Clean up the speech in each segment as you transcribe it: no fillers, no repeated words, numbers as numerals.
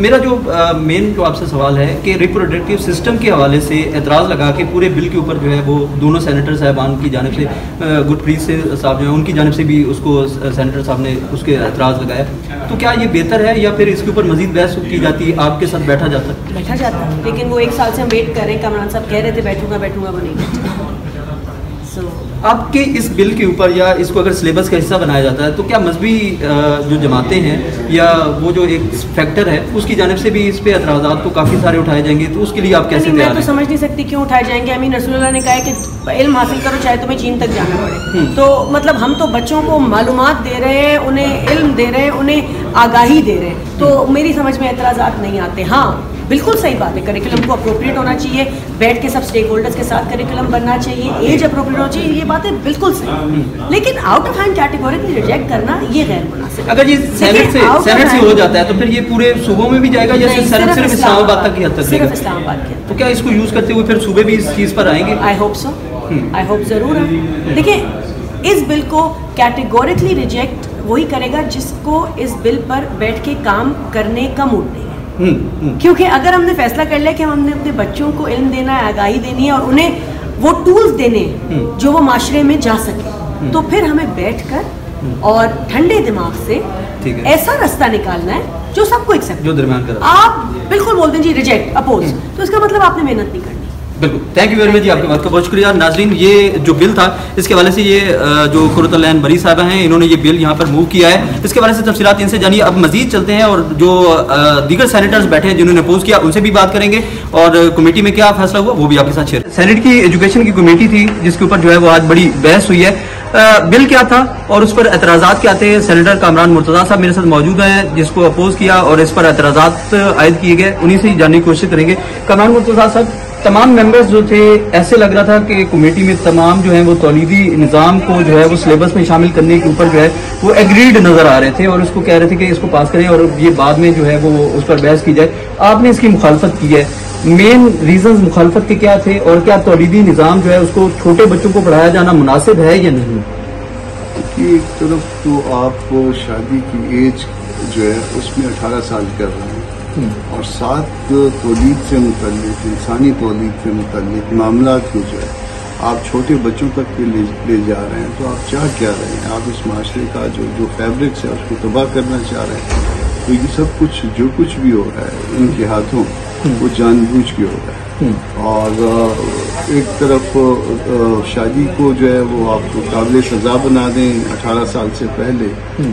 میرا جو مین جو آپ سے سوال ہے کہ ریپروڈکٹیو سسٹم کے حوالے سے اعتراض لگا کہ پورے بل کے اوپر جو ہے وہ دونوں سینیٹر صاحبان کی جانب سے گرپریت صاحب جو ہیں ان کی جانب سے بھی اس کو سینیٹر صاحب نے اس کے اعتراض لگایا، تو کیا یہ بہتر ہے یا پھر اس کے اوپر مزید بحث کی جاتی ہے، آپ کے ساتھ بیٹھا جاتا؟ لیکن وہ 1 سال سے ہم ویٹ کر رہے ہیں، کامران صاحب کہہ رہے تھے بیٹھوں گا وہ نہیں بیٹھا۔ آپ کے اس بل کے اوپر یا اس کو اگر سلیبس کا حصہ بنایا جاتا ہے تو کیا مذہبی جو جماعتیں ہیں یا وہ جو ایک فیکٹر ہے اس کی جانب سے بھی اس پہ اعتراضات تو کافی سارے اٹھائے جائیں گے، تو اس کے لیے آپ کیسے تیار ہیں؟ میں تو سمجھ نہیں سکتی کیوں اٹھائے جائیں گے۔ امین رسول اللہ نے کہا ہے کہ علم حاصل کرو چاہے تمہیں چین تک جانا پڑے، تو مطلب ہم تو بچوں کو معلومات دے رہے ہیں، انہیں علم دے رہے ہیں، انہیں آگاہی دے رہے ہیں، تو میری سمجھ میں اعتراضات نہیں آتے۔ ہاں بالکل صحیح بات ہے، کریکولم کو اپروپریٹ ہونا چاہیے، بیٹھ کے سب اسٹیک ہولڈرز کے ساتھ کریکولم بننا چاہیے، ایج اپروپریٹ ہونا چاہیے، یہ باتیں بالکل صحیح، لیکن out of hand categorically reject کرنا یہ غیر مناسب۔ اگر یہ سینٹ سے ہو جاتا ہے تو پھر یہ پورے صوبوں میں بھی جائے گا یا صرف اسلام آباد تک کی حد تک؟ صرف اسلام آباد کے، تو کیا اس کو یوز کرتے ہوئے پھر صوبے بھی اس چیز پر آئیں گے؟ I hope so, I hope ضرور ہے۔ دیکھیں اس بل کو کیٹیگوریکلی ریجیکٹ وہی کرے گا جس کو اس بل پر بیٹھ کے کام کرنے کا موڈ نہیں ہے، کیونکہ اگر ہم نے فیصلہ کر لیا کہ ہم نے اپنے بچوں کو علم دینا ہے، آگاہی دینی ہے اور انہیں وہ ٹولز دینے ہیں جو وہ معاشرے میں جا سکے، تو پھر ہمیں بیٹھ کر اور ٹھنڈے دماغ سے ایسا راستہ نکالنا ہے جو سب کو ایکسیپٹ، جو درمیان کا۔ آپ بالکل بولتے ہیں جی ریجیکٹ، اپوز، تو اس کا مطلب آپ نے محنت نہیں کرنی۔ بالکل، تھینک یو ویری مچ جی، آپ کی بات کا بہت شکریہ۔ ناظرین، یہ جو بل تھا اس کے حوالے سے یہ جو قرۃ العین مری صاحبہ ہیں انہوں نے یہ بل یہاں پر موو کیا ہے، اس کے حوالے سے تفصیلات ان سے جانیے۔ اب مزید چلتے ہیں اور جو دیگر سینیٹرز بیٹھے ہیں جنہوں نے اپوز کیا ان سے بھی بات کریں گے اور کمیٹی میں کیا فیصلہ ہوا وہ بھی آپ کے ساتھ شیئر۔ سینیٹ کی ایجوکیشن کی کمیٹی تھی جس کے اوپر جو ہے وہ آج بڑی بحث ہوئی ہے۔ بل کیا تھا اور اس پر اعتراضات کیا تھے؟ سینیٹر کامران مرتضیٰ صاحب میرے ساتھ موجود ہیں جس کو اپوز کیا اور اس پر اعتراضات عائد کیے گئے، انہیں سے ہی جاننے کی کوشش کریں گے۔ کامران مرتضیٰ صاحب، تمام ممبرز جو تھے ایسے لگ رہا تھا کہ کمیٹی میں تمام جو ہیں وہ تولیدی نظام کو جو ہے وہ سلیبس میں شامل کرنے کے اوپر جو ہے وہ ایگریڈ نظر آ رہے تھے اور اس کو کہہ رہے تھے کہ اس کو پاس کریں اور یہ بعد میں جو ہے وہ اس پر بحث کی جائے۔ آپ نے اس کی مخالفت کی ہے، مین ریزنز مخالفت کے کیا تھے اور کیا تولیدی نظام جو ہے اس کو چھوٹے بچوں کو پڑھایا جانا مناسب ہے یا نہیں؟ ایک طرف تو آپ شادی کی ایج جو ہے اس میں 18 سال کر رہے ہیں اور ساتھ تولید سے متعلق، انسانی تولید سے متعلق معاملات کو جو ہے آپ چھوٹے بچوں تک کے لے جا رہے ہیں، تو آپ چاہ کیا رہے ہیں؟ آپ اس معاشرے کا جو فیبرکس ہے اس کو تباہ کرنا چاہ رہے ہیں۔ تو یہ سب کچھ جو کچھ بھی ہو رہا ہے ان کے ہاتھوں وہ جان بوجھ کے ہو رہا ہے، اور ایک طرف شادی کو جو ہے وہ آپ کو قابل سزا بنا دیں 18 سال سے پہلے،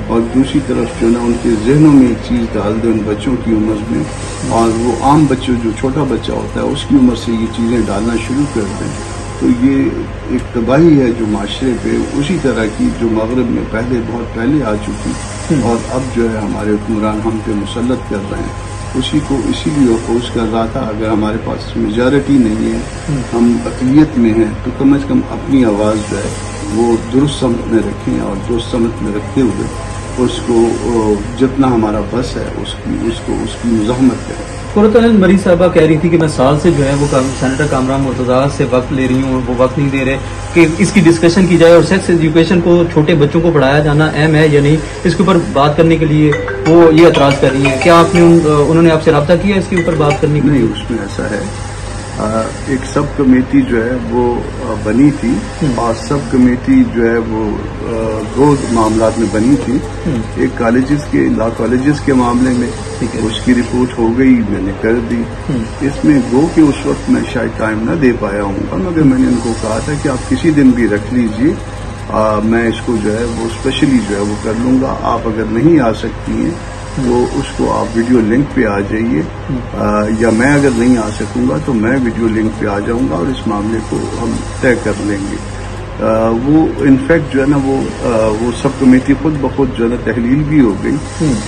اور دوسری طرف جو نا ان کے ذہنوں میں ایک چیز ڈال دیں ان بچوں کی عمر میں، اور وہ عام بچوں جو چھوٹا بچہ ہوتا ہے اس کی عمر سے یہ چیزیں ڈالنا شروع کر دیں، تو یہ ایک تباہی ہے جو معاشرے پہ اسی طرح کی جو مغرب میں پہلے بہت پہلے آ چکی اور اب جو ہے ہمارے حکمران ہم پہ مسلط کر رہے ہیں، اسی کو اسی لیے اپوز کر رہا تھا۔ اگر ہمارے پاس میجارٹی نہیں ہے، ہم اقلیت میں ہیں، تو کم از کم اپنی آواز جو ہے وہ درست سمت میں رکھیں اور درست سمت میں رکھتے ہوئے اس کو جتنا ہمارا بس ہے اس کی مزاحمت کریں۔ قرۃ العین مری صاحبہ کہہ رہی تھی کہ میں سال سے جو ہے وہ سینیٹر کامران مرتضیٰ سے وقت لے رہی ہوں اور وہ وقت نہیں دے رہے کہ اس کی ڈسکشن کی جائے اور سیکس ایجوکیشن کو چھوٹے بچوں کو پڑھایا جانا اہم ہے یا نہیں، اس کے اوپر بات کرنے کے لیے وہ یہ اعتراض کر رہی ہیں۔ کیا آپ نے انہوں نے آپ سے رابطہ کیا اس کے اوپر بات کرنے کے لیے؟ نہیں، اس میں ایسا ہے، ایک سب کمیٹی جو ہے وہ بنی تھی اور سب کمیٹی جو ہے وہ دو معاملات میں بنی تھی۔ ایک لا کالجز کے معاملے میں اس کی رپورٹ ہو گئی، میں نے کر دی۔ اس میں گو کہ اس وقت میں شاید ٹائم نہ دے پایا ہوں گا، مگر میں نے ان کو کہا تھا کہ آپ کسی دن بھی رکھ لیجیے، میں اس کو جو ہے وہ اسپیشلی جو ہے وہ کر لوں گا۔ آپ اگر نہیں آ سکتی ہیں تو اس کو آپ ویڈیو لنک پہ آ جائیے، یا میں اگر نہیں آ سکوں گا تو میں ویڈیو لنک پہ آ جاؤں گا اور اس معاملے کو ہم طے کر لیں گے۔ وہ انفیکٹ جو ہے نا وہ سب کمیٹی خود بخود جو ہے نا تحلیل بھی ہو گئی،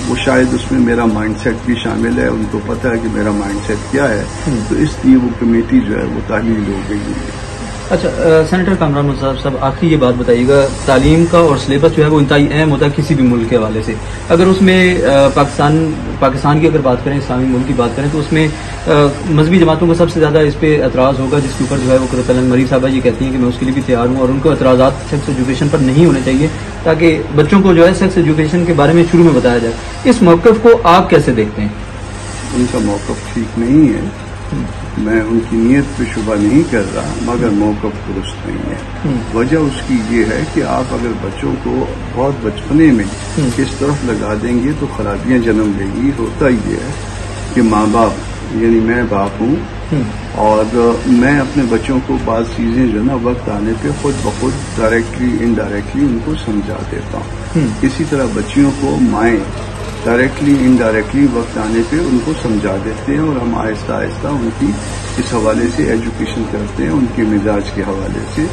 وہ شاید اس میں میرا مائنڈ سیٹ بھی شامل ہے، ان کو پتہ ہے کہ میرا مائنڈ سیٹ کیا ہے، تو اس لیے وہ کمیٹی جو ہے وہ تحلیل ہو گئی ہے۔ اچھا سینیٹر کامران مرتضیٰ صاحب، آخری یہ بات بتائیے گا، تعلیم کا اور سلیبس جو ہے وہ انتہائی اہم ہوتا ہے کسی بھی ملک کے حوالے سے۔ اگر اس میں پاکستان کی اگر بات کریں، اسلامی ملک کی بات کریں، تو اس میں مذہبی جماعتوں کا سب سے زیادہ اس پہ اعتراض ہوگا، جس کے اوپر جو ہے وہ قرۃ العین مری صاحبہ یہ کہتی ہیں کہ میں اس کے لیے بھی تیار ہوں، اور ان کو اعتراضات سیکس ایجوکیشن پر نہیں ہونے چاہیے تاکہ بچوں کو جو ہے سیکس ایجوکیشن کے بارے میں شروع میں بتایا جائے۔ اس موقف کو آپ کیسے دیکھتے ہیں؟ ان کا موقف ٹھیک نہیں ہے. میں ان کی نیت پہ شبہ نہیں کر رہا، مگر موقف درست نہیں ہے. وجہ اس کی یہ ہے کہ آپ اگر بچوں کو بہت بچپنے میں اس طرف لگا دیں گے تو خرابیاں جنم لیں گی. ہوتا یہ ہے کہ ماں باپ، یعنی میں باپ ہوں اور میں اپنے بچوں کو بعض چیزیں جو نا وقت آنے پہ خود بخود ڈائریکٹلی انڈائریکٹلی ان کو سمجھا دیتا ہوں. اسی طرح بچیوں کو مائیں ڈائریکٹلی انڈائریکٹلی وقت آنے پہ ان کو سمجھا دیتے ہیں، اور ہم آہستہ آہستہ ان کی اس حوالے سے ایجوکیشن کرتے ہیں، ان کے مزاج کے حوالے سے.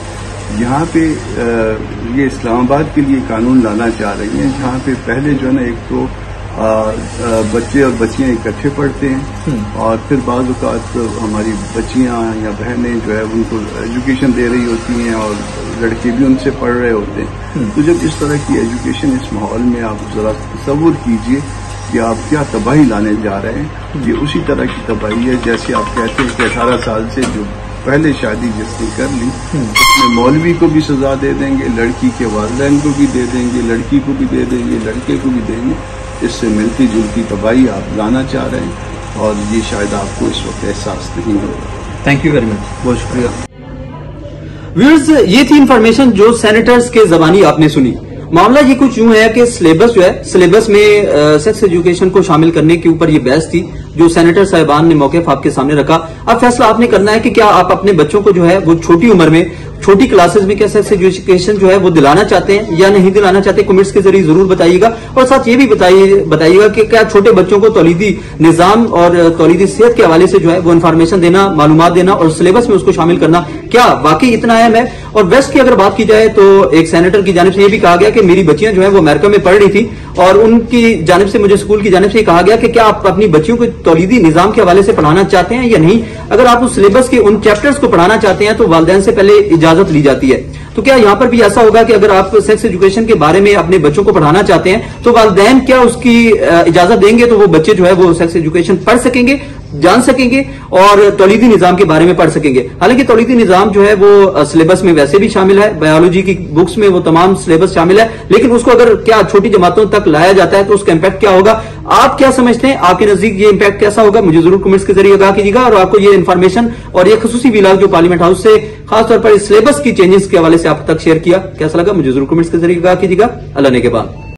یہاں پہ یہ اسلام آباد کے لیے قانون لانا چاہ رہی ہیں جہاں پہ پہلے جو ہے نا ایک تو بچے اور بچیاں اکٹھے پڑھتے ہیں، اور پھر بعض اوقات ہماری بچیاں یا بہنیں جو ہے ان کو ایجوکیشن دے رہی ہوتی ہیں اور لڑکے بھی ان سے پڑھ رہے ہوتے ہیں. تو جب اس طرح کی ایجوکیشن اس ماحول میں، آپ ذرا تصور کیجئے کہ آپ کیا تباہی لانے جا رہے ہیں. یہ اسی طرح کی تباہی ہے جیسے آپ کہتے ہیں کہ 18 سال سے جو پہلے شادی جس نے کر لی اس میں مولوی کو بھی سزا دے دیں گے، لڑکی کے والدین کو بھی دے دیں گے، لڑکی کو بھی دے دیں گے، لڑکے کو بھی دیں گے. اس سے ملتی جلتی تباہی آپ لانا چاہ رہے ہیں، اور یہ شاید آپ کو اس وقت احساس نہیں ہوگا. تھینک یو ویری مچ، بہت شکریہ. ویورز، یہ تھی انفارمیشن جو سینیٹرز کے زبانی آپ نے سنی. معاملہ یہ کچھ یوں ہے کہ سلیبس جو ہے، سلیبس میں سیکس ایجوکیشن کو شامل کرنے کے اوپر یہ بحث تھی جو سینیٹر صاحبان نے موقف آپ کے سامنے رکھا. اب فیصلہ آپ نے کرنا ہے کہ کیا آپ اپنے بچوں کو جو ہے وہ چھوٹی عمر میں چھوٹی کلاسز میں کیا سیکس ایجوکیشن جو ہے وہ دلانا چاہتے ہیں یا نہیں دلانا چاہتے. کمنٹس کے ذریعے ضرور بتائیے گا، اور ساتھ یہ بھی بتائیے گا کہ کیا چھوٹے بچوں کو تولیدی نظام اور تولیدی صحت کے حوالے سے جو ہے وہ انفارمیشن دینا، معلومات دینا اور سلیبس میں اس کو شامل کرنا کیا واقعی اتنا اہم ہے. اور ویسٹ کی اگر بات کی جائے تو ایک سینیٹر کی جانب سے یہ بھی کہا گیا کہ میری بچیاں جو ہیں وہ امریکہ میں پڑھ رہی تھی، اور ان کی جانب سے، مجھے اسکول کی جانب سے یہ کہا گیا کہ کیا آپ اپنی بچیوں کو تولیدی نظام کے حوالے سے پڑھانا چاہتے ہیں یا نہیں. اگر آپ اس سلیبس کے ان چیپٹرز کو پڑھانا چاہتے ہیں تو والدین سے پہلے اجازت لی جاتی ہے. تو کیا یہاں پر بھی ایسا ہوگا کہ اگر آپ سیکس ایجوکیشن کے بارے میں اپنے بچوں کو پڑھانا چاہتے ہیں تو والدین کیا اس کی اجازت دیں گے تو وہ بچے جو ہے وہ سیکس ایجوکیشن پڑھ سکیں گے، جان سکیں گے اور تولیدی نظام کے بارے میں پڑھ سکیں گے. حالانکہ تولیدی نظام جو ہے وہ سلیبس میں ویسے بھی شامل ہے، بایولوجی کی بکس میں وہ تمام سلیبس شامل ہے، لیکن اس کو اگر کیا چھوٹی جماعتوں تک لایا جاتا ہے تو اس کا امپیکٹ کیا ہوگا. آپ کیا سمجھتے ہیں؟ آپ کے نزدیک یہ امپیکٹ کیسا ہوگا؟ مجھے ضرور کمنٹس کے ذریعے آگاہ کیجیے گا. اور آپ کو یہ انفارمیشن اور یہ خصوصی ویلاگ جو پارلیمنٹ ہاؤس سے خاص طور پر اس سلیبس کی چینجز کے حوالے سے آپ تک شیئر کیا، کیسا لگا؟ مجھے ضرور کمنٹس کے ذریعے آگاہ کیجیے گا. اللہ نے کے بعد